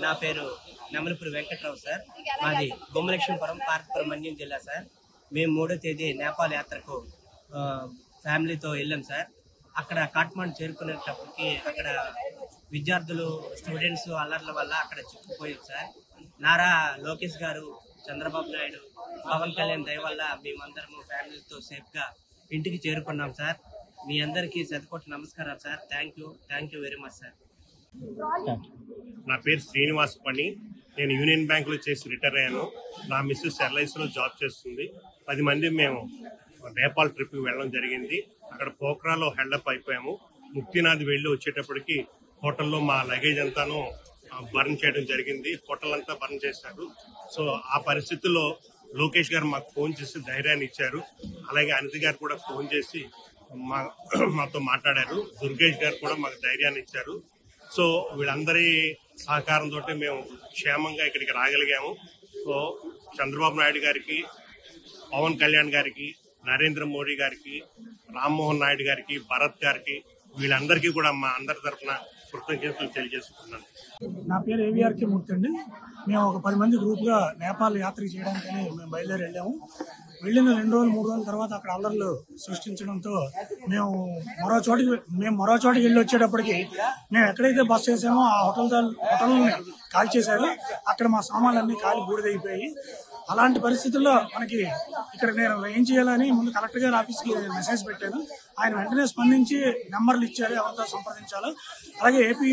నా పేరు నెమలపూరి వెంకట్రావు సార్. మాది బొమ్మలక్ష్మీపురం, పార్వతీపురం, మన్యం జిల్లా సార్. మేము 3వ తేదీ నేపాల్ యాత్రకు ఫ్యామిలీతో వెళ్ళాం సార్. అక్కడ కాట్మాండు చేరుకునేటప్పటికి అక్కడ విద్యార్థులు, స్టూడెంట్స్ అల్లర్ల వల్ల అక్కడ చిక్కుపోయాం సార్. నారా లోకేష్ గారు, చంద్రబాబు నాయుడు, పవన్ కళ్యాణ్ దయ వల్ల మేమందరము ఫ్యామిలీతో సేఫ్గా ఇంటికి చేరుకున్నాం సార్. మీ అందరికీ శతకోటి నమస్కారాలు sir. Thank you very much sir. నా పేరు శ్రీనివాస్ పని. నేను యూనియన్ బ్యాంకులో చేసి రిటైర్ అయ్యాను. నా మిస్సెస్ ఎల్ఐసిలో జాబ్ చేస్తుంది. 10 మంది మేము నేపాల్ ట్రిప్కి వెళ్ళడం జరిగింది. అక్కడ పోఖ్రాలో హెల్డప్ అయిపోయాము. ముక్తినాథ్ వెళ్ళి వచ్చేటప్పటికి హోటల్లో మా లగేజ్ అంతాను బర్న్ చేయడం జరిగింది. హోటల్ అంతా బర్న్ చేశారు. సో ఆ పరిస్థితుల్లో లోకేష్ గారు మాకు ఫోన్ చేసి ధైర్యాన్ని ఇచ్చారు. అలాగే అనిత గారు కూడా ఫోన్ చేసి మాతో మాట్లాడారు. దుర్గేష్ గారు కూడా మాకు ధైర్యాన్ని ఇచ్చారు. సో వీళ్ళందరి సహకారంతో మేము క్షేమంగా ఇక్కడికి రాగలిగాము. సో చంద్రబాబు నాయుడు గారికి, పవన్ కళ్యాణ్ గారికి, నరేంద్ర మోడీ గారికి, రామ్మోహన్ నాయుడు గారికి, భరత్ గారికి, వీళ్ళందరికీ కూడా మా అందరి తరఫున కృతజ్ఞతలు తెలియజేసుకుంటున్నాను. నా పేరు ఏవిఆర్కే మూర్తి అండి. మేము ఒక 10 మంది గ్రూప్గా నేపాల్ యాత్ర చేయడానికని మేము బయలుదేరి వెళ్ళాము. వెళ్ళిన 2 రోజులు 3 రోజుల తర్వాత అక్కడ అల్లర్లు సృష్టించడంతో మేము మరో చోటికి వెళ్ళి వచ్చేటప్పటికి మేము ఎక్కడైతే బస్ చేసామో ఆ హోటల్ని కాల్ చేశారు. అక్కడ మా సామాన్లన్నీ కాలి బూడిదైపోయాయి. అలాంటి పరిస్థితుల్లో మనకి ఇక్కడ నేను ఏం చేయాలని ముందు కలెక్టర్ గారి ఆఫీస్కి మెసేజ్ పెట్టాను. ఆయన వెంటనే స్పందించి నెంబర్లు ఇచ్చారు ఎవరితో సంప్రదించాలో. అలాగే ఏపీ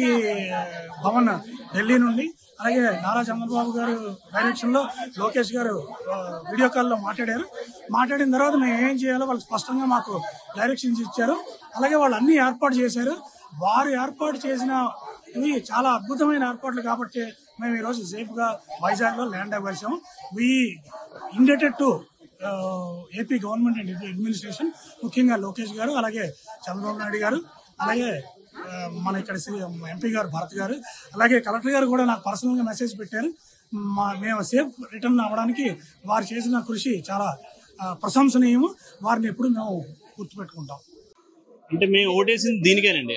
భవన్ ఢిల్లీ నుండి, అలాగే నారా చంద్రబాబు గారు డైరెక్షన్లో లోకేష్ గారు వీడియో కాల్లో మాట్లాడిన తర్వాత మేము ఏం చేయాలో వాళ్ళు స్పష్టంగా మాకు డైరెక్షన్స్ ఇచ్చారు. అలాగే వాళ్ళు అన్ని ఏర్పాటు చేశారు. వారు ఏర్పాటు చేసిన ఇవి చాలా అద్భుతమైన ఏర్పాట్లు కాబట్టి మేము ఈరోజు సేఫ్గా వైజాగ్లో ల్యాండ్ అవ్వాల్సాము. We indebted to AP government and administration, ముఖ్యంగా లోకేష్ గారు, అలాగే చంద్రబాబు నాయుడు గారు, అలాగే మన ఇక్కడ ఎంపీ గారు భరత్ గారు, అలాగే కలెక్టర్ గారు కూడా నాకు పర్సనల్గా మెసేజ్ పెట్టారు. మేము సేఫ్ రిటర్న్ అవ్వడానికి వారు చేసిన కృషి చాలా ప్రశంసనీయము. వారిని ఎప్పుడు మేము గుర్తుపెట్టుకుంటాం. అంటే మేము ఓటేసింది దీనికేనండి.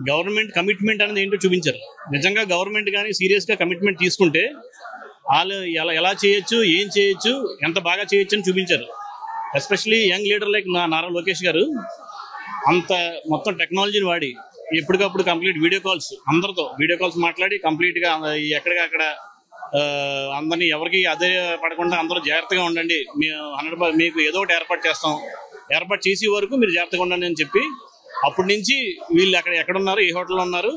గవర్నమెంట్ కమిట్మెంట్ అనేది ఏంటో చూపించారు. నిజంగా గవర్నమెంట్ కానీ సీరియస్గా కమిట్మెంట్ తీసుకుంటే వాళ్ళు ఎలా చేయొచ్చు, ఏం చేయొచ్చు, ఎంత బాగా చేయొచ్చు అని చూపించారు. Especially young leader like Nara Lokesh గారు అంత మొత్తం టెక్నాలజీని వాడి ఎప్పటికప్పుడు కంప్లీట్ వీడియో కాల్స్ మాట్లాడి కంప్లీట్గా ఎక్కడికక్కడ అందరినీ ఎవరికి అదే పడకుండా అందరూ జాగ్రత్తగా ఉండండి, మీకు ఏదో ఒకటి ఏర్పాటు చేసే వరకు మీరు జాగ్రత్తగా ఉండండి అని చెప్పి అప్పటి నుంచి వీళ్ళు ఎక్కడున్నారు, ఏ హోటల్లో ఉన్నారు,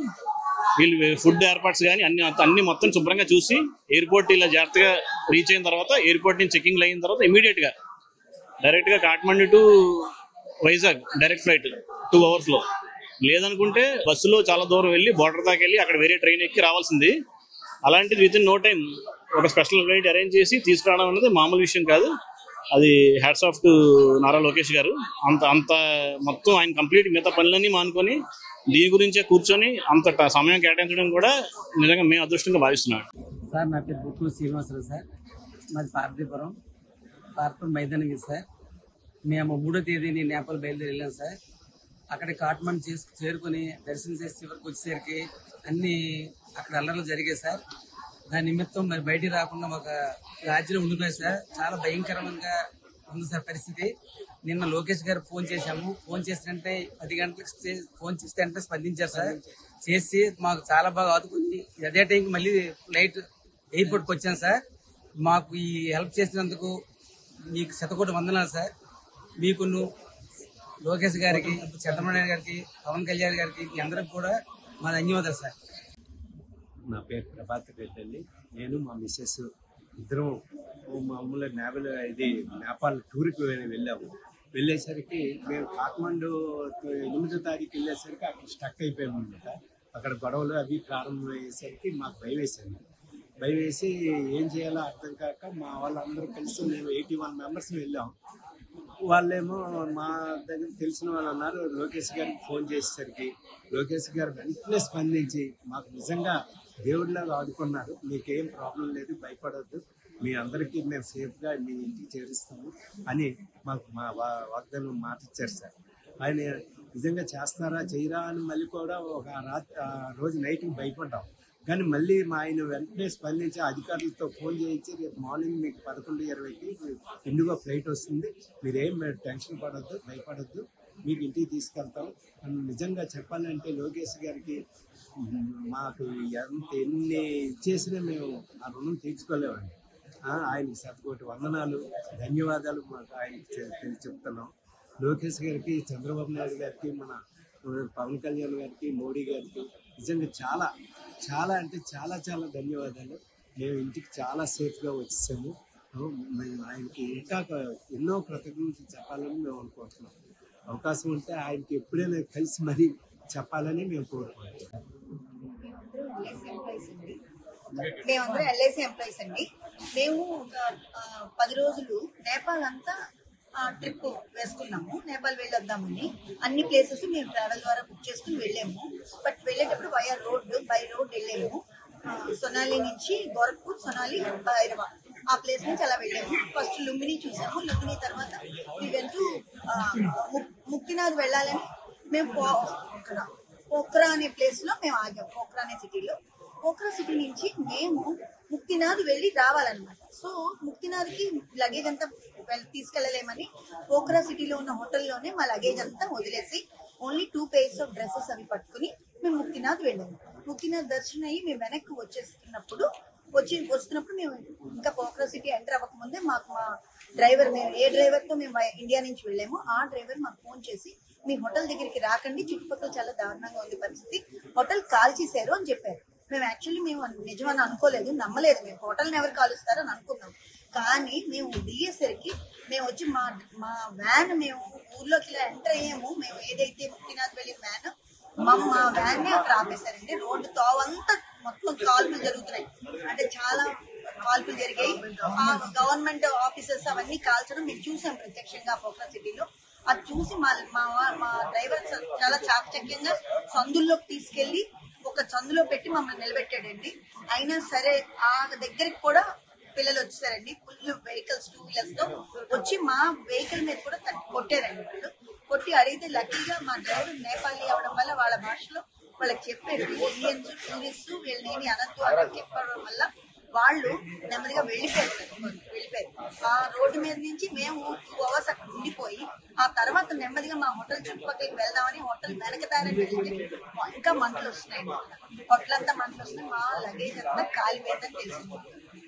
వీళ్ళు ఫుడ్ ఏర్పాట్స్ కానీ అన్ని మొత్తం శుభ్రంగా చూసి ఎయిర్పోర్ట్ ఇలా జాగ్రత్తగా రీచ్ అయిన తర్వాత, ఎయిర్పోర్ట్ నుంచి చెకింగ్ అయిన తర్వాత ఇమీడియట్గా డైరెక్ట్గా Kathmandu to Vizag direct flight 2 అవర్స్లో, లేదనుకుంటే బస్సులో చాలా దూరం వెళ్ళి బోర్డర్ దాకా వెళ్ళి అక్కడ వేరే ట్రైన్ ఎక్కి రావాల్సింది. అలాంటిది విత్ ఇన్ నో టైం ఒక స్పెషల్ ఫ్లైట్ అరేంజ్ చేసి తీసుకురావడం అనేది మామూలు విషయం కాదు. అది hats off to Nara Lokesh గారు. అంత మొత్తం ఆయన కంప్లీట్ మిగతా పనులన్నీ మానుకొని దీని గురించే కూర్చొని అంత సమయం కేటాయించడం కూడా నిజంగా మేము అదృష్టంగా భావిస్తున్నాం. సార్ నా పేరు బుట్టు శ్రీనివాసరావు సార్. మాది పార్వతీపురం మైదానగిరి సార్. మేము 3వ తేదీని నేపాల్ బయలుదేరి వెళ్ళాం సార్. అక్కడ కాట్మండు చేరుకొని దర్శనం చేసి చివరికి వచ్చేసరికి అన్ని అక్కడ అల్లర్లు జరిగాయి సార్. దాని నిమిత్తం మరి బయటికి రాకుండా ఒక రాజ్యంలో ఉండిపోయాయి సార్. చాలా భయంకరంగా ఉంది సార్ పరిస్థితి. నిన్న లోకేష్ గారు ఫోన్ చేశాము. ఫోన్ చేసినంటే 10 గంటలకు ఫోన్ చేస్తే అంటే స్పందించారు సార్. చేసి మాకు చాలా బాగా ఆదుకుని అదే టైంకి మళ్ళీ ఫ్లైట్ ఎయిర్పోర్ట్కి వచ్చాను సార్. మాకు ఈ హెల్ప్ చేసినందుకు మీకు శతకోటి వందనాలు సార్. మీకు లోకేష్ గారికి, చంద్రబాబు నాయుడు గారికి, పవన్ కళ్యాణ్ గారికి, అందరికి కూడా మా ధన్యవాదాలు సార్. నా పేరు ప్రభాకర్ రెడ్డి అండి. నేను మా మిస్సెస్ ఇద్దరం మామూలు నేపాల్ టూర్కి వెళ్ళాము. వెళ్ళేసరికి మేము కాట్మండు 8వ తారీఖు వెళ్ళేసరికి అక్కడ స్టక్ అయిపోయాము అనమాట. అక్కడ గొడవలు అవి ప్రారంభమయ్యేసరికి మాకు భయం వేసి ఏం చేయాలో అర్థం కాక మా వాళ్ళందరూ కలిసి మేము 81 మెంబర్స్ వెళ్ళాం. వాళ్ళేమో మా దగ్గర తెలిసిన వాళ్ళు అన్నారు. లోకేష్ గారికి ఫోన్ చేసేసరికి లోకేష్ గారు వెంటనే స్పందించి మాకు నిజంగా దేవుడిలాగా ఆదుకున్నారు. మీకేం ప్రాబ్లం లేదు, భయపడవద్దు, మీ అందరికీ మేము సేఫ్గా మీ ఇంటికి చేరుస్తాము అని మాకు మా వాగ్దానం మాట ఇచ్చారు సార్. ఆయన నిజంగా చేస్తారా చేయరా అని మళ్ళీ కూడా ఒక రోజు నైట్కి భయపడ్డాం. కానీ మళ్ళీ ఆయన వెంటనే స్పందించి అధికారులతో ఫోన్ చేయించి రేపు మార్నింగ్ మీకు 11:20కి ఇండిగో ఫ్లైట్ వస్తుంది, మీరేం టెన్షన్ పడొద్దు, భయపడొద్దు, మీకు ఇంటికి తీసుకెళ్తాం అని. నిజంగా చెప్పాలంటే లోకేష్ గారికి మాకు ఎన్ని చేసినా మేము ఆ రుణం తీర్చుకోలేమండి. ఆయనకి శతకోటి వందనాలు, ధన్యవాదాలు మాకు ఆయనకి చెప్తున్నాం. లోకేష్ గారికి, చంద్రబాబు నాయుడు గారికి, మన పవన్ కళ్యాణ్ గారికి, మోడీ గారికి నిజంగా చాలా చాలా అంటే చాలా చాలా ధన్యవాదాలు. మేము ఇంటికి చాలా సేఫ్గా వచ్చేసాము. మేము ఆయనకి ఇంకా ఎన్నో కృతజ్ఞతలు చెప్పాలని మేము అనుకుంటున్నాం. అవకాశం ఉంటే ఆయనకి ఎప్పుడైనా కలిసి మరీ చెప్పాలని మేము కోరుకుంటున్నాం. మేమందరం ఎల్ఐసి ఎంప్లాయీస్ అండి. మేము ఒక 10 రోజులు నేపాల్ అంతా ట్రిప్ వేసుకున్నాము. నేపాల్ వెళ్ళొద్దామని అన్ని ప్లేసెస్ మేము ట్రావెల్ ద్వారా బుక్ చేసుకుని వెళ్ళాము. బట్ వెళ్ళేటప్పుడు బై రోడ్ వెళ్ళాము. సొనాలి నుంచి గోరఖ్పూర్, సొనాలి, భైరవ ఆ ప్లేస్ నుంచి అలా వెళ్ళాము. ఫస్ట్ లుంబిని చూసాము. లుంబిని తర్వాత ముక్తినాథ్ వెళ్ళాలని మేము పోఖ్రా అనే ప్లేస్ లో మేము ఆగాము. పోఖ్రా అనే సిటీలో. పోఖ్రా సిటీ నుంచి మేము ముక్తినాథ్ వెళ్ళి రావాలన్నమాట. సో ముక్తినాథ్కి లగేజ్ అంతా తీసుకెళ్లలేమని పోఖ్రా సిటీలో ఉన్న హోటల్లోనే మా లగేజ్ అంతా వదిలేసి ఓన్లీ 2 pairs ఆఫ్ డ్రెస్సెస్ అవి పట్టుకుని మేము ముక్తినాథ్ వెళ్ళాము. ముక్తినాథ్ దర్శనం అయ్యి మేము వెనక్కి వస్తున్నప్పుడు మేము ఇంకా పోఖ్రా సిటీ ఎంటర్ అవ్వకముందే మాకు మా డ్రైవర్, మేము ఏ డ్రైవర్తో మేము ఇండియా నుంచి వెళ్ళామో ఆ డ్రైవర్ మాకు ఫోన్ చేసి మీ హోటల్ దగ్గరికి రాకండి, చుట్టుపక్కల చాలా దారుణంగా ఉంది పరిస్థితి, హోటల్ కాల్ చేశారు అని చెప్పారు. మేము యాక్చువల్లీ మేము నిజమని అనుకోలేదు, నమ్మలేదు. మేము హోటల్ని ఎవరు కాలుస్తారు అని అనుకున్నాం. కానీ మేము దిగేసరికి మేము వచ్చి మా వ్యాన్ మేము ఊర్లోకి ఇలా ఎంటర్ అయ్యాము. మేము ఏదైతే ముక్తినాథ్ వెళ్ళిన వ్యాన్ మా వ్యాన్ ని అక్కడ ఆపేశారండి. రోడ్డు తోవంతా మొత్తం కాల్పులు జరుగుతున్నాయి. అంటే చాలా కాల్పులు జరిగాయి. ఆ గవర్నమెంట్ ఆఫీసర్స్ అవన్నీ కాల్చడం మేము చూసాం ప్రత్యక్షంగా పోఖ్రా సిటీలో. అది చూసి మా డ్రైవర్ చాలా చాకచక్యంగా సందుల్లోకి తీసుకెళ్లి ఒక సందులో పెట్టి మమ్మల్ని నిలబెట్టాడండి. అయినా సరే ఆ దగ్గరికి కూడా పిల్లలు వచ్చేసారండి. ఫుల్ వెహికల్స్ 2 wheelers తో వచ్చి మా వెహికల్ మీద కూడా కొట్టారండి. వాళ్ళు కొట్టి అడిగితే లక్కీగా మా డ్రైవర్ నేపాలీ అవడం వల్ల వాళ్ళ భాషలో వాళ్ళకి చెప్పారు, ఇండియన్స్ టూరిస్ట్ వీళ్ళని అనద్దు అని చెప్పడం వల్ల వాళ్ళు నెమ్మదిగా వెళ్ళిపోయారు. ఆ రోడ్డు మీద నుంచి మేము 2 hours అక్కడ ఉండిపోయి ఆ తర్వాత నెమ్మదిగా మా హోటల్ చుట్టుపక్కలకి వెళ్దామని హోటల్ వెనకదారని వెళ్తే ఇంకా మంటలు వస్తున్నాయి. హోటల్ అంతా మంటలు వస్తున్నాయి. మా లగేజ్ అంతా కాలిపోయిందని తెలిసింది.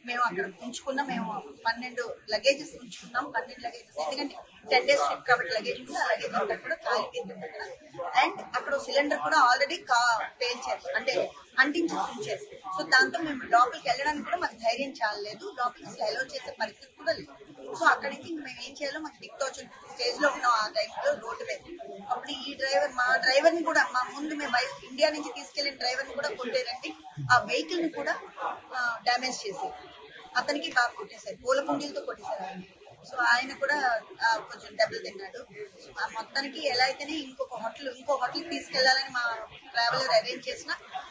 మేము అక్కడ ఉంచుకున్నాం. మేము 12 లగేజెస్ ఉంచుకున్నాం. 12 లగేజెస్, ఎందుకంటే 10 days ట్రిప్ కాబట్టి లగేజ్ ఉంది. ఆ లగేజ్ అంతా కూడా కాలిపోయింది అక్కడ. అండ్ అక్కడ సిలిండర్ కూడా ఆల్రెడీ పేల్చారు, అంటే అంటించేసి ఉంచారు. సో దాంతో మేము లోపలికి వెళ్ళడానికి కూడా మాకు ధైర్యం చాలలేదు. లోపలికి అలౌ చేసే పరిస్థితి కూడా లేదు. సో అక్కడి నుంచి మేము ఏం చేయాలో మాకు దిక్తోచిన స్టేజ్ లో ఉన్నాం ఆ టైంలో రోడ్డు మీద. అప్పుడు ఈ డ్రైవర్, మా డ్రైవర్ ని కూడా, మా ముందు మేము ఇండియా నుంచి తీసుకెళ్లిన డ్రైవర్ ని కూడా కొట్టారండి. ఆ వెహికల్ ని కూడా డ్యామేజ్ చేశారు. అతనికి బాగా కొట్టేశారు, పూల కుండీలతో కొట్టేశారు ఆయన. సో ఆయన కూడా కొంచెం దెబ్బలు తిన్నాడు. మొత్తానికి ఎలా అయితేనే ఇంకో హోటల్కి తీసుకెళ్లాలని మా ట్రావెలర్ అరేంజ్ చేసిన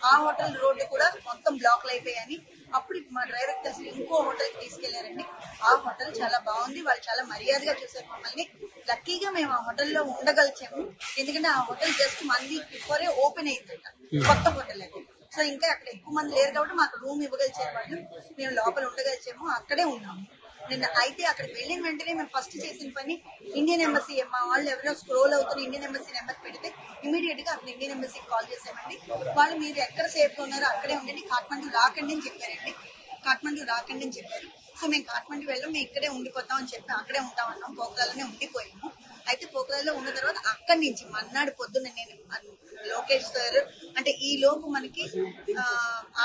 ఆ హోటల్ రోడ్డు కూడా మొత్తం బ్లాక్లు అయిపోయాయని అప్పుడు మా డ్రైవర్ తెలిసి ఇంకో హోటల్కి తీసుకెళ్లారండి. ఆ హోటల్ చాలా బాగుంది. వాళ్ళు చాలా మర్యాదగా చూసారు మమ్మల్ని. లక్కీగా మేము ఆ హోటల్లో ఉండగలిచాము. ఎందుకంటే ఆ hotel just 1 week before open అయిందంట, కొత్త హోటల్ అది. సో ఇంకా అక్కడ ఎక్కువ మంది లేరు కాబట్టి మాకు రూమ్ ఇవ్వగలిచారు వాళ్ళు. మేము లోపల ఉండగలిచాము, అక్కడే ఉన్నాము నిన్న. అయితే అక్కడికి వెళ్ళిన వెంటనే మేము ఫస్ట్ చేసిన పని ఇండియన్ ఎంబసీ, మా వాళ్ళు ఎవరో స్క్రోల్ అవుతున్న ఇండియన్ ఎంబసీ నెంబర్ పెడితే ఇమీడియట్ గా అక్కడ ఇండియన్ ఎంబసీకి కాల్ చేసామండి. వాళ్ళు మీరు ఎక్కడ సేఫ్ గా ఉన్నారో అక్కడే ఉండండి, కాఠ్మండూ రాకండి అని చెప్పారండి. కాఠ్మండూ రాకండి అని చెప్పారు. సో మేము కాఠ్మండూ వెళ్ళాం, మేము ఇక్కడే ఉండిపోతాం అని చెప్పి అక్కడే ఉంటామన్నాం. పోఖ్రాలోనే ఉండిపోయాము. అయితే పోఖ్రాలో ఉన్న తర్వాత అక్కడి నుంచి మన్నాడు పొద్దున్న నేను లోకేష్ సార్, అంటే ఈ లోపు మనకి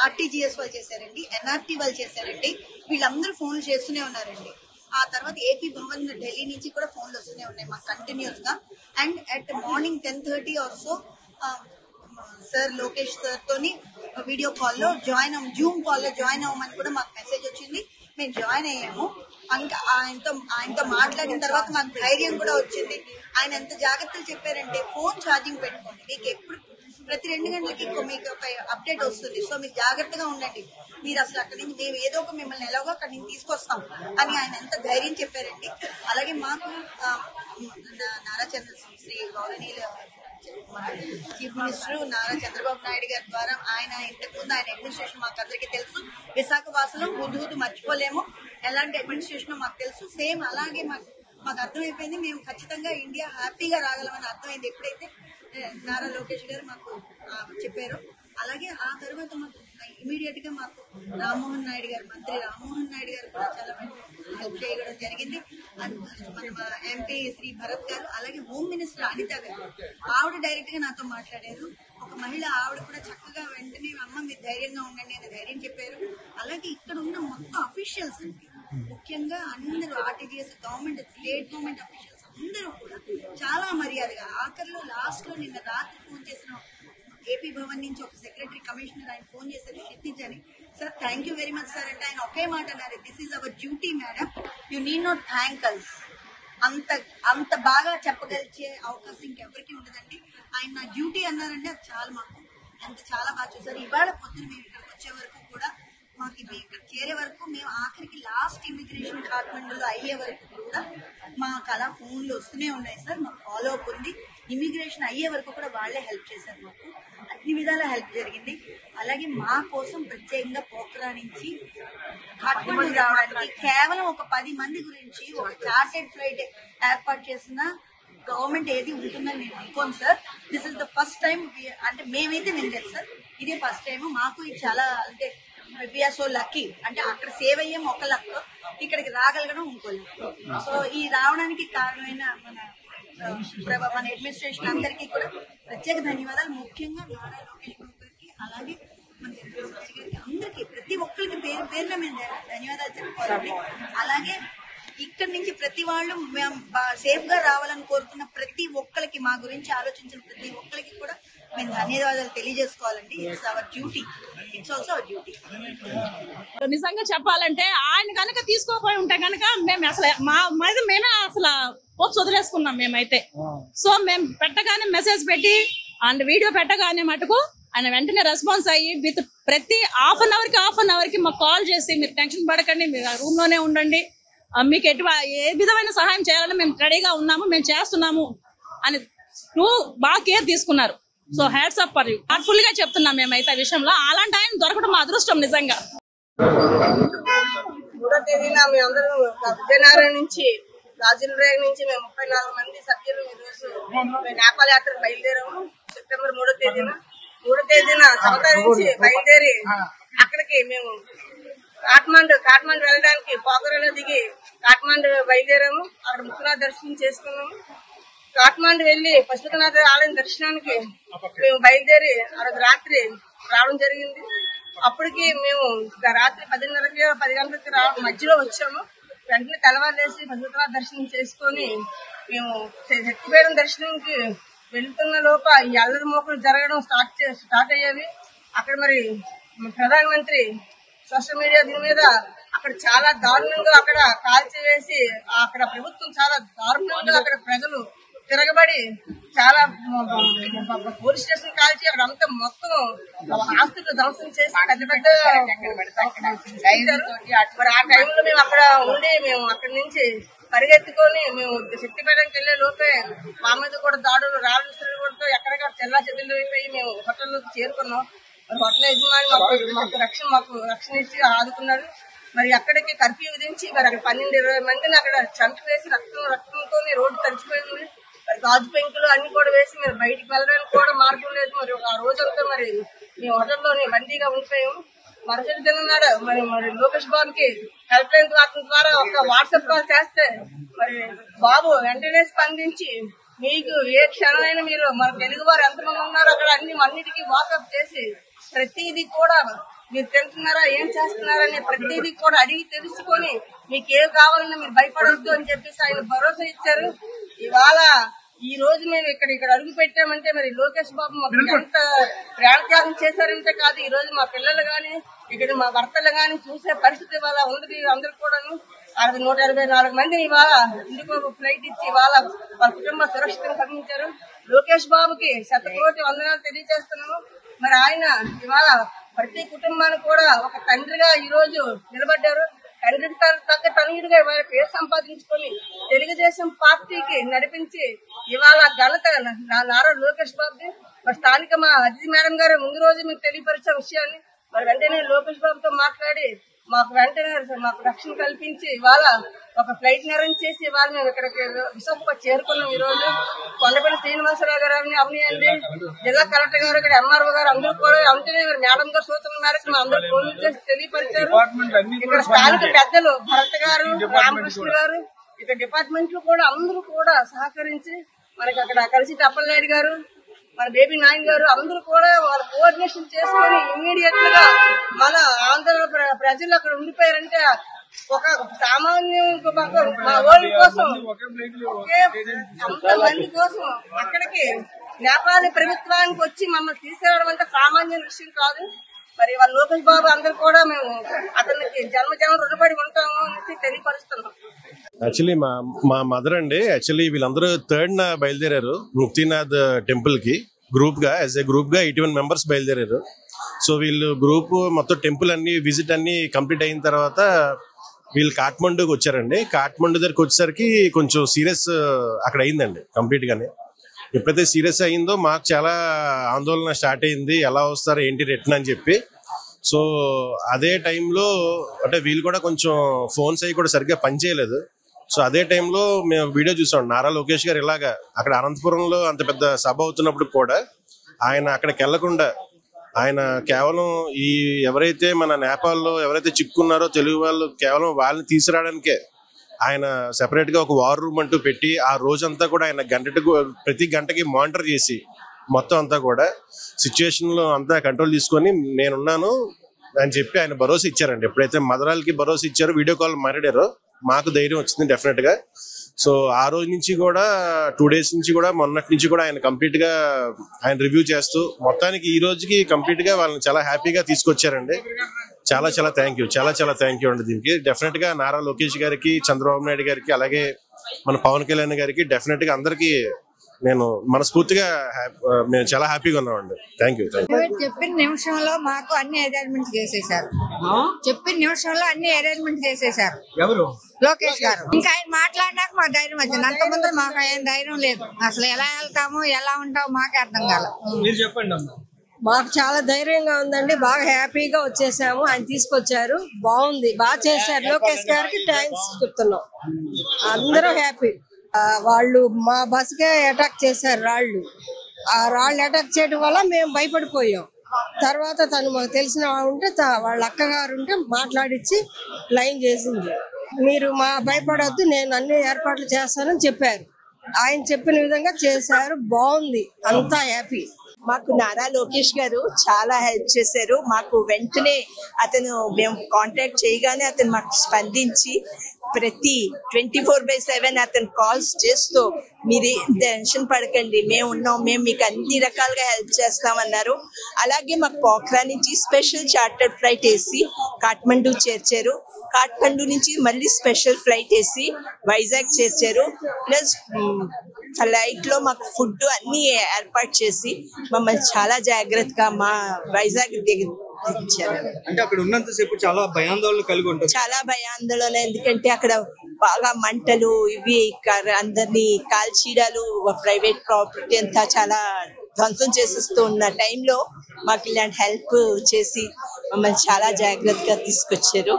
ఆర్టీజీఎస్ వాళ్ళు చేశారండి, ఎన్ఆర్టీ వాళ్ళు చేశారండి. వీళ్ళందరూ ఫోన్లు చేస్తూనే ఉన్నారండి. ఆ తర్వాత ఏపీ భవన్ ఢిల్లీ నుంచి కూడా ఫోన్లు వస్తూనే ఉన్నాయి మాకు కంటిన్యూస్ గా. And at morning 10:30 also sir Lokesh sir తోని వీడియో కాల్లో జూమ్ కాల్లో జాయిన్ అవ్వమని కూడా మాకు మెసేజ్ వచ్చింది. మేము జాయిన్ అయ్యాము. ఇంకా ఆయనతో మాట్లాడిన తర్వాత మాకు ధైర్యం కూడా వచ్చింది. ఆయన ఎంత జాగ్రత్తలు చెప్పారంటే, ఫోన్ ఛార్జింగ్ పెట్టుకోండి, మీకు ఎప్పుడు ప్రతి 2 గంటలకి మీకు ఒక అప్డేట్ వస్తుంది. సో మీరు జాగ్రత్తగా ఉండండి, మీరు అసలు అక్కడి నుంచి మేము ఏదో ఒక మిమ్మల్ని ఎలాగో అక్కడి నుంచి తీసుకొస్తాం అని ఆయన ఎంత ధైర్యం చెప్పారండి. అలాగే మాకు నారా చంద్రశ్రీ గౌరవనీయులు చీఫ్ మినిస్టర్ నారా చంద్రబాబు నాయుడు గారి ద్వారా ఆయన ఇంతకుముందు ఆయన అడ్మినిస్ట్రేషన్ మాకు అందరికీ తెలుసు. విశాఖ వాసులు హుద్దు మర్చిపోలేము. ఎలాంటి అడ్మినిస్ట్రేషన్ మాకు తెలుసు. సేమ్ అలాగే మాకు అర్థమైపోయింది. మేము ఖచ్చితంగా ఇండియా హ్యాపీగా రాగలమని అర్థమైంది ఎప్పుడైతే నారా లోకేష్ గారు మాకు చెప్పారు. అలాగే ఆ తర్వాత మాకు ఇమీడియట్ గా మాకు మంత్రి రామ్మోహన్ నాయుడు గారు కూడా చాలా హెల్ప్ చేయడం జరిగింది. మన ఎంపీ శ్రీ భరత్ గారు, అలాగే హోమ్ మినిస్టర్ అనిత గారు, ఆవిడ డైరెక్ట్ గా నాతో మాట్లాడారు. ఒక మహిళ ఆవిడ కూడా చక్కగా వెంటనే అమ్మ మీరు ధైర్యంగా ఉండండి అని ధైర్యం చెప్పారు. అలాగే ఇక్కడ ఉన్న మొత్తం అఫీషియల్స్ అండి, ముఖ్యంగా అందరూ RTGS government, state government officials అందరూ కూడా చాలా మర్యాదగా, ఆఖరిలో లాస్ట్ లో నిన్న రాత్రి ఫోన్ చేసిన ఏపీ భవన్ నుంచి ఒక సెక్రటరీ కమిషనర్ ఆయన ఫోన్ చేశారు క్షితిజ్ అని. Sir thank you very much sir అంటే ఆయన ఒకే మాట అన్నారు, this is our duty madam, you need not thank us. అంత బాగా చెప్పగలిగే అవకాశం ఇంకెవరికి ఉండదండి. ఆయన నా డ్యూటీ అన్నారంటే అది చాలా మాకు అంత చాలా బాగా చూసారు. ఇవాళ పొద్దున మేము ఇక్కడికి వచ్చే వరకు కూడా మాకు ఇది ఇక్కడ చేరే వరకు మేము ఆఖరికి లాస్ట్ ఇమిగ్రేషన్ కాఠ్మండూలో అయ్యే వరకు కూడా మాకు అలా ఫోన్లు వస్తూనే ఉన్నాయి సార్. మాకు ఫాలో అప్ ఉంది. ఇమిగ్రేషన్ అయ్యే వరకు కూడా వాళ్ళే హెల్ప్ చేశారు. మాకు అన్ని విధాల హెల్ప్ జరిగింది. అలాగే మా కోసం ప్రత్యేకంగా పోఖ్రా నుంచి కాఠ్మండూ రావడానికి కేవలం ఒక 10 మంది గురించి ఒక చార్టెడ్ ఫ్లైట్ ఏర్పాటు చేసిన గవర్నమెంట్ ఏది ఉంటుందని నేను అనుకోను sir. This is the first time. అంటే మేమైతే వినలేదు సార్, ఇదే ఫస్ట్ టైం మాకు. ఇది చాలా అంటే వీఆర్ సో లక్కీ. అంటే అక్కడ సేవ్ అయ్యాం ఒక లక్, ఇక్కడికి రాగలగడం ఇంకో లక్. సో ఈ రావడానికి కారణమైన మన అడ్మినిస్ట్రేషన్ అందరికీ కూడా ప్రత్యేక ధన్యవాదాలు. ముఖ్యంగా నారా లోకేష్ బాబు గారికి, అలాగే మన చంద్రబాబు గారికి, అందరికీ ప్రతి ఒక్కరికి పేరున మేము ధన్యవాదాలు చెప్పుకోవాలి. అలాగే ఇక్కడ నుంచి ప్రతి వాళ్ళు మేము సేఫ్ గా రావాలని కోరుకున్న ప్రతి ఒక్కరికి, మా గురించి ఆలోచించిన ప్రతి ఒక్కరికి కూడా మేము ధన్యవాదాలు తెలియజేసుకోవాలండి. It's our duty, it's also our duty. నిజంగా చెప్పాలంటే ఆయన కనుక తీసుకోపోయి ఉంటే కనుక మేము అసలు మేమే అసలు పోప్స్ వదిలేసుకున్నాం మేమైతే. సో మేము పెట్టగానే మెసేజ్ పెట్టి అండ్ వీడియో పెట్టగానే మటుకు ఆయన వెంటనే రెస్పాన్స్ అయ్యి విత్ ప్రతి హాఫ్ అన్ అవర్ కి మాకు కాల్ చేసి మీరు టెన్షన్ పడకండి, మీరు రూమ్ లోనే ఉండండి, మీకు ఏ విధమైన సహాయం చేయాలని మేము రెడీగా ఉన్నాము, మేము చేస్తున్నాము అని బాగా కేర్ తీసుకున్నారు. So hats off for you. Heartful గా చెప్తున్నాం మేమైతే ఆ విషయంలో. అలాంటి ఆయన దొరకడం మా అదృష్టం నిజంగా. 3వ తేదీన మేమందరం విజయనగరం నుంచి రాజులరేగ నుంచి మేము 34 మంది సభ్యులు ఈరోజు నేపాల్ యాత్రకు బయలుదేరాము. సెప్టెంబర్ 3వ తేదీన సవతా నుంచి బయలుదేరి అక్కడికి మేము కాఠ్మండు వెళ్ళడానికి పోఖరాలో దిగి కాఠ్మండు బయలుదేరాము. అక్కడ ముక్కునాథ్ దర్శనం చేసుకున్నాము. కాఠ్మండు వెళ్లి పశుపతినాథ ఆలయం దర్శనానికి మేము బయలుదేరి ఆ రోజు రాత్రి రావడం జరిగింది. అప్పటికి మేము రాత్రి 10:30కి 10 గంటలకి మధ్యలో వచ్చాము. వెంటనే తెల్లవారులేసి పశుపతినాథ దర్శనం చేసుకుని మేము శక్తిపీఠం దర్శనానికి వెళ్తున్న లోప ఈ అల్లరి మోకలు జరగడం స్టార్ట్ అయ్యేవి. అక్కడ మరి ప్రధానమంత్రి సోషల్ మీడియా దీని మీద అక్కడ చాలా దారుణంగా అక్కడ కాల్చివేసి అక్కడ ప్రభుత్వం చాలా దారుణంగా అక్కడ ప్రజలు తిరగబడి చాలా పోలీస్ స్టేషన్ కాల్చి అక్కడ అంతా మొత్తం ఆస్తులు ధ్వంసం చేసి పెద్ద మరి ఆ టైంలో మేము అక్కడ ఉండి మేము అక్కడి నుంచి పరిగెత్తుకొని మేము శక్తిపీఠంకి వెళ్లే లోపే మా మీద కూడా దాడులు రాళ్ళు కూడా ఎక్కడెక్కడ చెల్లా చెల్లు అయిపోయి మేము హోటల్లోకి చేరుకున్నాం. హోటల్ యజమాని మాకు రక్షణ ఇచ్చి ఆదుకున్నాడు. మరి అక్కడికి కర్ఫ్యూ విధించి మరి అక్కడ 12-20 మందిని అక్కడ చంపివేసి రక్తంతో రోడ్డు తడిచిపోయింది. మరి గాజు పెంకులు అన్ని కూడా వేసి మరి బయటికి వెళ్ళడానికి కూడా మార్గం లేదు. మరి ఆ రోజంతా మరి మేము హోటల్లోనే బందీగా ఉండిపోయాము. మరుసటి దినం నాడు మరి లోకేష్ బాబుకి హెల్ప్ లైన్ ద్వారా ఒక వాట్సాప్ కాల్ చేస్తే మరి బాబు వెంటనే స్పందించి మీకు ఏ క్షణమైనా మీరు మన తెలుగు వారు ఎంతమంది ఉన్నారో అక్కడ అన్నిటికీ వాట్సాప్ చేసి ప్రతిదీ కూడా మీరు తింటున్నారా ఏం చేస్తున్నారని ప్రతిదీ కూడా అడిగి తెలుసుకొని మీకు ఏం కావాలన్నా మీరు భయపడొద్దు అని చెప్పేసి ఆయన భరోసా ఇచ్చారు. ఇవాళ ఈ రోజు మేము ఇక్కడ అడుగు పెట్టామంటే మరి లోకేష్ బాబు మాకు ఎంత ప్రాణత్యాగం చేశారంటే కాదు, ఈ రోజు మా పిల్లలు గాని ఇక్కడ మా భర్తలు గాని చూసే పరిస్థితి ఇవాళ ఉంది. అందరూ కూడాను 184 మందిని ఇవాళ ఇందుకు ఫ్లైట్ ఇచ్చి ఇవాళ వాళ్ళ కుటుంబ సురక్షితంగా పంపించారు. లోకేష్ బాబుకి 100 వందనాలు తెలియజేస్తున్నాము. మరి ఆయన ఇవాళ ప్రతి కుటుంబానికి కూడా ఒక తండ్రిగా ఈ రోజు నిలబడ్డారు. తండ్రికి తగ్గ తనయుడిగా ఇవాళ పేరు సంపాదించుకొని తెలుగుదేశం పార్టీకి నడిపించి ఇవాళ ఘనత నారా లోకేష్ బాబుది. మరి స్థానిక మా అజిత్ మేడం గారు ముందు రోజు మీకు తెలియపరిచే విషయాన్ని మరి వెంటనే లోకేష్ బాబుతో మాట్లాడి మాకు వెంటనే మాకు రక్షణ కల్పించి ఇవాళ ఒక ఫ్లైట్ అరేంజ్ చేసి ఇవాళ మేము ఇక్కడికి విశాఖపట్నం చేరుకున్నాం. ఈ రోజు కొండపల్లి శ్రీనివాసరావు గారు అవనియండి, జిల్లా కలెక్టర్ గారు, ఇక్కడ ఎంఆర్ఓ గారు అందరూ కూడా అంటేనే మేడం గారు సూచనల మేరకు మా అందరూ ఫోన్ చేసి తెలియపరిచారు. ఇక్కడ స్థానిక పెద్దలు భరత్ గారు, రామకృష్ణ గారు, ఇక్కడ డిపార్ట్మెంట్లు కూడా అందరూ కూడా సహకరించి మనకి అక్కడ కలిసి అప్పలనాయుడు గారు, మన బేబీ నాయన్ గారు అందరూ కూడా వాళ్ళ కోఆర్డినేషన్ చేసుకుని ఇమ్మీడియట్ గా మన ఆంధ్ర ప్రజలు అక్కడ ఉండిపోయారంటే ఒక సామాన్య మా ఓల్డ్ కోసం అంతమంది కోసం అక్కడికి నేపాల్ ప్రభుత్వానికి వచ్చి మమ్మల్ని తీసుకురావడం అంటే సామాన్య విషయం కాదు. మరి వాళ్ళ లోకేష్ బాబు అందరూ కూడా మేము అతనికి జన్మ రుణపడి ఉంటాము అనేసి తెలియపరుస్తున్నాం. యాక్చువల్లీ మా మదర్ అండి, యాక్చువల్లీ వీళ్ళందరూ 3rd బయలుదేరారు ముక్తినాథ్ టెంపుల్ కి గ్రూప్ గా, యాజ్ ఏ గ్రూప్ గా 81 మెంబర్స్ బయలుదేరారు. సో వీళ్ళు గ్రూప్ మొత్తం టెంపుల్ అన్ని విజిట్ అన్ని కంప్లీట్ అయిన తర్వాత వీళ్ళు కాఠ్మండూకి వచ్చారండి. కాఠ్మండూ దగ్గరికి వచ్చేసరికి కొంచెం సీరియస్ అక్కడ అయిందండి కంప్లీట్ గానే. ఎప్పుడైతే సీరియస్ అయిందో మాకు చాలా ఆందోళన స్టార్ట్ అయింది, ఎలా వస్తారు ఏంటి రిటర్న్ అని చెప్పి. సో అదే టైంలో అంటే వీళ్ళు కూడా కొంచెం ఫోన్స్ అవి కూడా సరిగ్గా పనిచేయలేదు. సో అదే టైంలో మేము వీడియో చూసాం, నారా లోకేష్ గారు ఇలాగా అక్కడ అనంతపురంలో అంత పెద్ద సభ అవుతున్నప్పుడు కూడా ఆయన అక్కడికి వెళ్లకుండా ఆయన కేవలం ఈ ఎవరైతే మన నేపాల్లో ఎవరైతే చిక్కున్నారో తెలుగు వాళ్ళు కేవలం వాళ్ళని తీసుకురావడానికే ఆయన సెపరేట్ గా ఒక వార్ రూమ్ అంటూ పెట్టి ఆ రోజంతా కూడా ఆయన ప్రతి గంటకి మానిటర్ చేసి మొత్తం అంతా కూడా సిచ్యువేషన్ లో అంతా కంట్రోల్ తీసుకొని నేనున్నాను అని చెప్పి ఆయన భరోసా ఇచ్చారండి. ఎప్పుడైతే మదరాలకి భరోసా ఇచ్చారో, వీడియో కాల్ మాట్లాడారో మాకు ధైర్యం వచ్చింది డెఫినెట్ గా. సో ఆ రోజు నుంచి కూడా 2 days నుంచి కూడా మొన్నటి నుంచి కూడా ఆయన కంప్లీట్ గా ఆయన రివ్యూ చేస్తూ మొత్తానికి ఈ రోజుకి కంప్లీట్ గా వాళ్ళని చాలా హ్యాపీగా తీసుకొచ్చారండి. చాలా చాలా థ్యాంక్ యూ అండి. దీనికి డెఫినెట్ గా నారా లోకేష్ గారికి, చంద్రబాబు నాయుడు గారికి, అలాగే మన పవన్ కళ్యాణ్ గారికి డెఫినెట్ గా అందరికి నేను మనస్ఫూర్తిగా మేము చాలా హ్యాపీగా ఉన్నామండి. Thank you. చెప్పిన నిమిషంలో మాకు అన్ని అరేంజ్మెంట్ చేసేసారు. ఎవరు? లోకేష్ గారు. ఇంకా ఆయన మాట్లాడినాక మా ధైర్యం వచ్చింది. అంతకుముందు మాకు ఆయన ధైర్యం లేదు. అసలు ఎలా వెళ్తాము ఎలా ఉంటాము మాకే అర్థం కాదు. మీరు చెప్పండి అమ్మా. మాకు చాలా ధైర్యంగా ఉందండి, బాగా హ్యాపీగా వచ్చేసాము. ఆయన తీసుకొచ్చారు, బాగుంది, బాగా చేశారు. లోకేష్ గారికి థ్యాంక్స్ చెప్తున్నాం. అందరూ హ్యాపీ. వాళ్ళు మా బస్కే అటాక్ చేశారు రాళ్ళు. ఆ రాళ్ళు అటాక్ చేయడం వల్ల మేము భయపడిపోయాం. తర్వాత తను మాకు తెలిసిన ఉంటే వాళ్ళ అక్కగారు ఉంటే మాట్లాడించి లైన్ చేసింది. మీరు మా భయపడొద్దు, నేను అన్ని ఏర్పాట్లు చేస్తానని చెప్పారు. ఆయన చెప్పిన విధంగా చేశారు, బాగుంది, అంతా హ్యాపీ. మాకు నారా లోకేష్ గారు చాలా హెల్ప్ చేశారు. మాకు వెంటనే మేము కాంటాక్ట్ చేయగానే అతను మాకు స్పందించి ప్రతి 24/7 అతను కాల్స్ చేస్తూ మీరు టెన్షన్ పడకండి, మేము ఉన్నాం, మేము మీకు అన్ని రకాలుగా హెల్ప్ చేస్తామన్నారు. అలాగే మాకు పోఖ్రా నుంచి స్పెషల్ చార్టర్డ్ ఫ్లైట్ వేసి కాఠ్మండూ చేర్చారు. కాఠ్మండూ నుంచి మళ్ళీ స్పెషల్ ఫ్లైట్ వేసి వైజాగ్ చేర్చారు. ప్లస్ ఫ్లైట్ లో మాకు ఫుడ్ అన్ని ఏర్పాటు చేసి మమ్మల్ని చాలా జాగ్రత్తగా మా వైజాగ్ దగ్గర ఇచ్చారు. అంటే అక్కడ ఉన్నంతసేపు చాలా భయాందోళన కలిగి ఉంటుంది. చాలా భయాందోళన, ఎందుకంటే అక్కడ బాగా మంటలు ఇవి అందరినీ కాల్చీడాలు, ప్రైవేట్ ప్రాపర్టీ అంతా చాలా ధ్వంసం చేసేస్తూ ఉన్న టైంలో మాకు ఇలాంటి హెల్ప్ చేసి మమ్మల్ని చాలా జాగ్రత్తగా తీసుకొచ్చారు.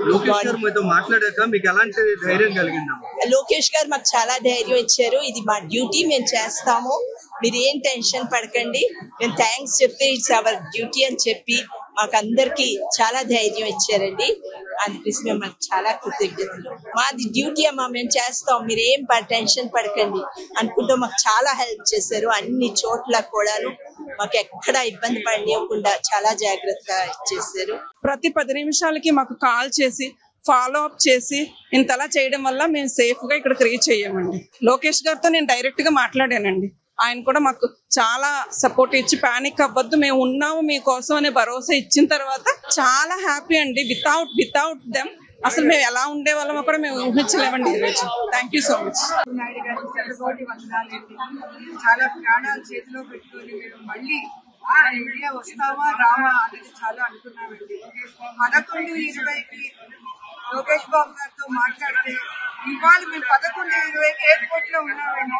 లోకేష్ గారు మీతో మాట్లాడాక మీకు ఎలాంటి ధైర్యం కలిగిందా? లోకేష్ గారు మాకు చాలా ధైర్యం ఇచ్చారు. ఇది మా డ్యూటీ, మేము చేస్తాము, మీరు ఏం టెన్షన్ పడకండి, మేము థ్యాంక్స్ చెప్తే ఇట్స్ అవర్ డ్యూటీ అని చెప్పి మాకు అందరికి చాలా ధైర్యం ఇచ్చారండి. అందుకోసం మేము చాలా కృతజ్ఞతలు. మాది డ్యూటీ అమ్మా, మేము చేస్తాం, మీరు ఏం టెన్షన్ పడకండి అనుకుంటూ మాకు చాలా హెల్ప్ చేశారు. అన్ని చోట్ల కూడాను మాకు ఎక్కడ ఇబ్బంది పడనివ్వకుండా చాలా జాగ్రత్తగా చేశారు. ప్రతి 10 నిమిషాలకి మాకు కాల్ చేసి ఫాలో అప్ చేసి ఇంతలా చేయడం వల్ల మేము సేఫ్ గా ఇక్కడికి రీచ్ అయ్యామండి. లోకేష్ గారితో నేను డైరెక్ట్ గా మాట్లాడానండి. ఆయన కూడా మాకు చాలా సపోర్ట్ ఇచ్చి పానిక్ అవ్వద్దు, మేము ఉన్నాము మీకోసం అనే భరోసా ఇచ్చిన తర్వాత చాలా హ్యాపీ అండి. వితౌట్ దెమ్ అసలు మేము ఎలా ఉండే వాళ్ళమో కూడా మేము ఊహించలేమండి ఈరోజు. Thank you so much. చాలా ప్రాణాలు చేతిలో పెట్టుకొని మేము మళ్ళీ ఇండియా వస్తామా రామా అనేది చాలా అనుకున్నామండి. 11:20కి లోకేష్ బాబు గారితో మాట్లాడితే ఇవాళ మేము 11:20 ఎయిర్పోర్ట్ లో ఉన్నామండి.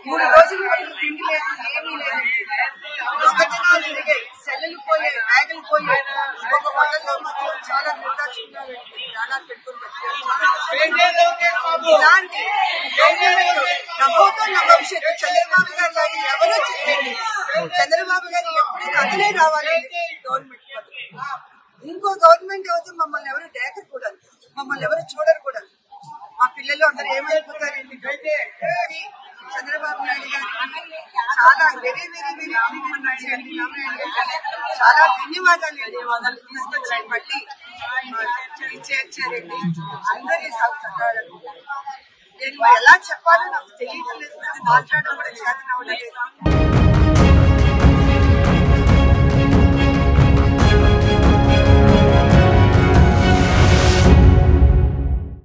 3 రోజులు తిండి లేదు, ఏమీ లేదండి. దొంగతనాలు జరిగాయి, సెల్లులు పోయాయి, బ్యాగులు పోయాయి. ఒక హోటల్లో మాత్రం చాలా నిర్దాక్షిణ్యంగా ప్రాణాలు పెట్టుకుని ఇలాంటి నవ్వుతో భవిష్యత్తు చంద్రబాబు గారు లాగా ఎవరో చెప్పండి. చంద్రబాబు గారు ఎప్పుడు అతనే రావాలి గవర్నమెంట్ పథకం. ఇంకో గవర్నమెంట్ అయితే మమ్మల్ని ఎవరు డేకకూడదు, మమ్మల్ని ఎవరు చూడకూడదు. మా పిల్లలు అందరూ ఏమైపోతారండి. చంద్రబాబు నాయుడు గారికి చాలా వెరీ వెరీ వెరీ చాలా ధన్యవాదాలు. వాళ్ళని తీసుకొచ్చి బట్టి చేర్చారండి. అందరి నేను ఎలా చెప్పాలో నాకు తెలియటం లేదు, మాట్లాడడం కూడా చేతనవ్వలేదు.